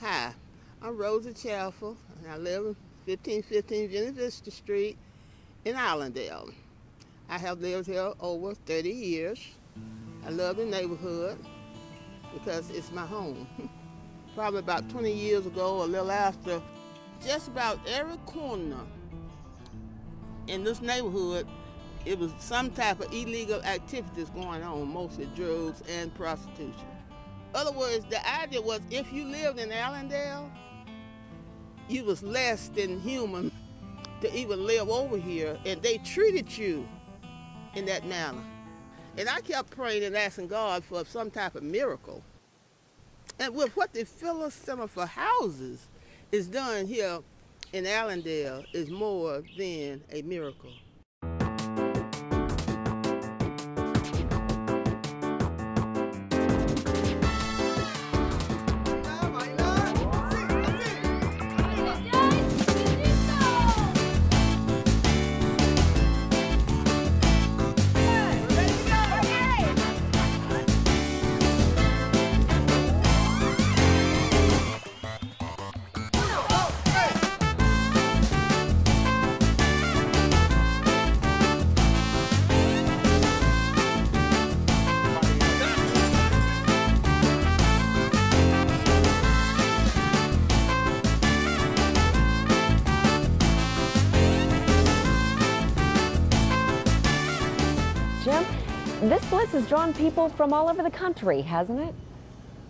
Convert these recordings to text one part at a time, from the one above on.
Hi, I'm Rosa Chaffel, and I live in 1515 Jenny Vista Street in Allendale. I have lived here over 30 years. I love the neighborhood because it's my home. Probably about 20 years ago, a little after, just about every corner in this neighborhood, it was some type of illegal activities going on, mostly drugs and prostitution. In other words, the idea was if you lived in Allendale, you was less than human to even live over here, and they treated you in that manner. And I kept praying and asking God for some type of miracle. And with what the Phyllis Center for Houses is done here in Allendale is more than a miracle. Jim, this Blitz has drawn people from all over the country, hasn't it?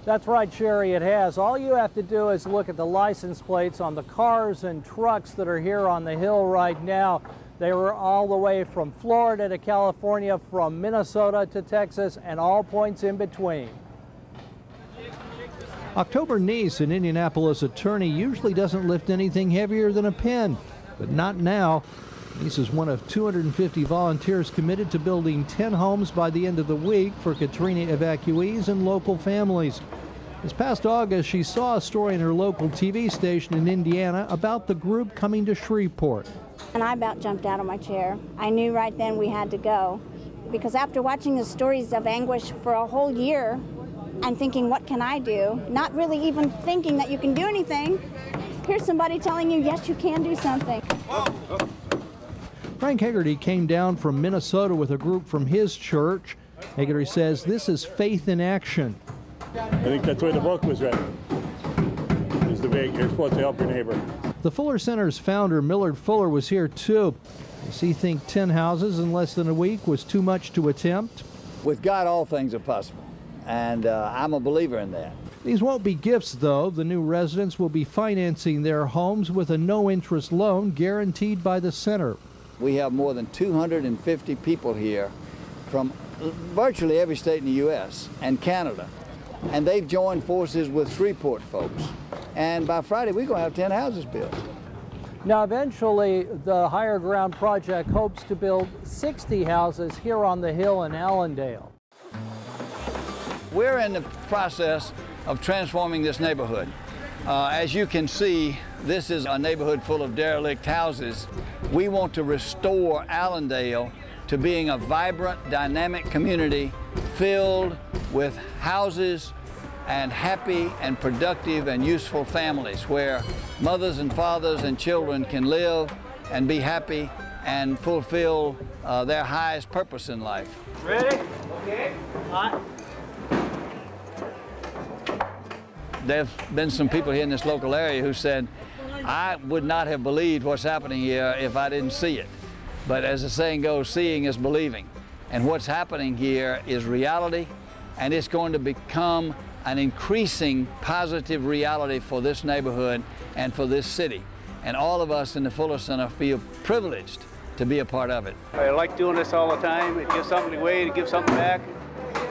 That's right, Sherry, it has. All you have to do is look at the license plates on the cars and trucks that are here on the hill right now. They were all the way from Florida to California, from Minnesota to Texas, and all points in between. October Neese, an Indianapolis attorney, usually doesn't lift anything heavier than a pen, but not now. Neese is one of 250 volunteers committed to building 10 homes by the end of the week for Katrina evacuees and local families. This past August, she saw a story in her local TV station in Indiana about the group coming to Shreveport. And I about jumped out of my chair. I knew right then we had to go, because after watching the stories of anguish for a whole year and thinking, what can I do? Not really even thinking that you can do anything. Here's somebody telling you, yes, you can do something. Frank Hegarty came down from Minnesota with a group from his church. Hegarty says this is faith in action. I think that's why the book was written. Is the way you're supposed to help your neighbor. The Fuller Center's founder, Millard Fuller, was here too. Does he think 10 houses in less than a week was too much to attempt? With God, all things are possible, and I'm a believer in that. These won't be gifts, though. The new residents will be financing their homes with a no-interest loan guaranteed by the center. We have more than 250 people here from virtually every state in the U.S. and Canada, and they've joined forces with Shreveport folks. And by Friday, we're going to have 10 houses built. Now, eventually, the Higher Ground Project hopes to build 60 houses here on the hill in Allendale. We're in the process of transforming this neighborhood. As you can see, this is a neighborhood full of derelict houses. We want to restore Allendale to being a vibrant, dynamic community filled with houses and happy and productive and useful families where mothers and fathers and children can live and be happy and fulfill their highest purpose in life. Ready? Okay. Hot. There have been some people here in this local area who said, I would not have believed what's happening here if I didn't see it. But as the saying goes, seeing is believing. And what's happening here is reality, and it's going to become an increasing positive reality for this neighborhood and for this city. And all of us in the Fuller Center feel privileged to be a part of it. I like doing this all the time. It gives something away, to give something back.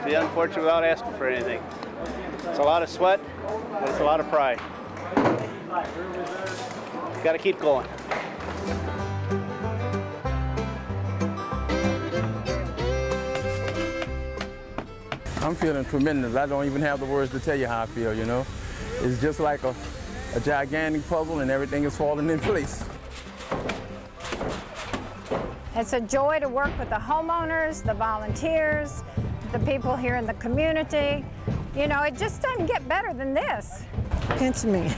Be unfortunate without asking for anything. It's a lot of sweat, but it's a lot of pride. Got to keep going. I'm feeling tremendous. I don't even have the words to tell you how I feel, you know. It's just like a gigantic puzzle and everything is falling in place. It's a joy to work with the homeowners, the volunteers, the people here in the community. You know, it just doesn't get better than this. pinch me.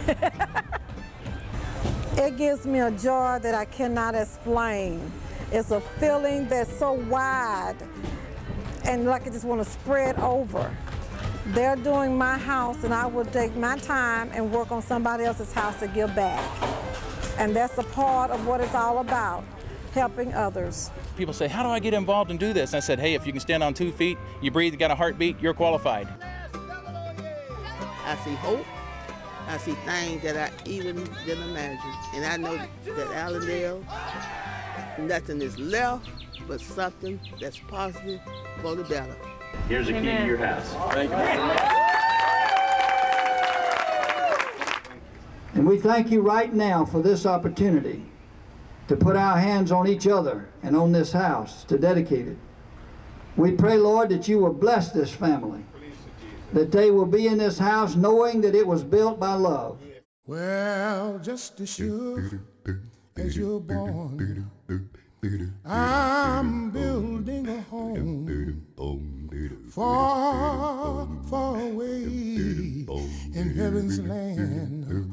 It gives me a joy that I cannot explain. It's a feeling that's so wide and like I just want to spread over. They're doing my house and I will take my time and work on somebody else's house to give back. And that's a part of what it's all about, helping others. People say, how do I get involved and do this? And I said, hey, if you can stand on 2 feet, you breathe, you got a heartbeat, you're qualified. I see hope. I see things that I even didn't imagine. And I know that Allendale, nothing is left but something that's positive for the better. Here's a key to your house. Thank you. And we thank you right now for this opportunity to put our hands on each other and on this house, to dedicate it. We pray, Lord, that you will bless this family, that they will be in this house knowing that it was built by love. Well, just as sure as you're born, I'm building a home far, far away in heaven's land.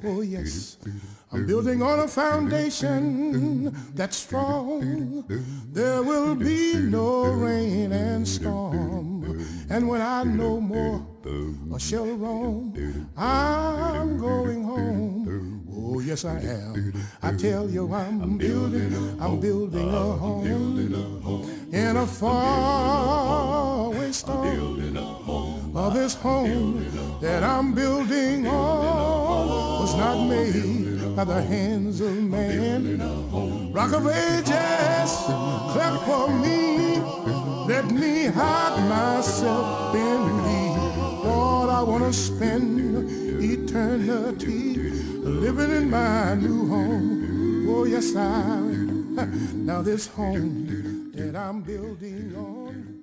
Oh yes, I'm building on a foundation that's strong. There will be no rain and storm. And when I no more shall roam, I'm going home. Oh yes I am. I tell you I'm building a home in a faraway storm. Well, this home that I'm building on was not made by the hands of man. Rock of Ages, clap for me. Let me hide myself in thee. Lord, I want to spend eternity living in my new home. Oh, yes, I. Now this home that I'm building on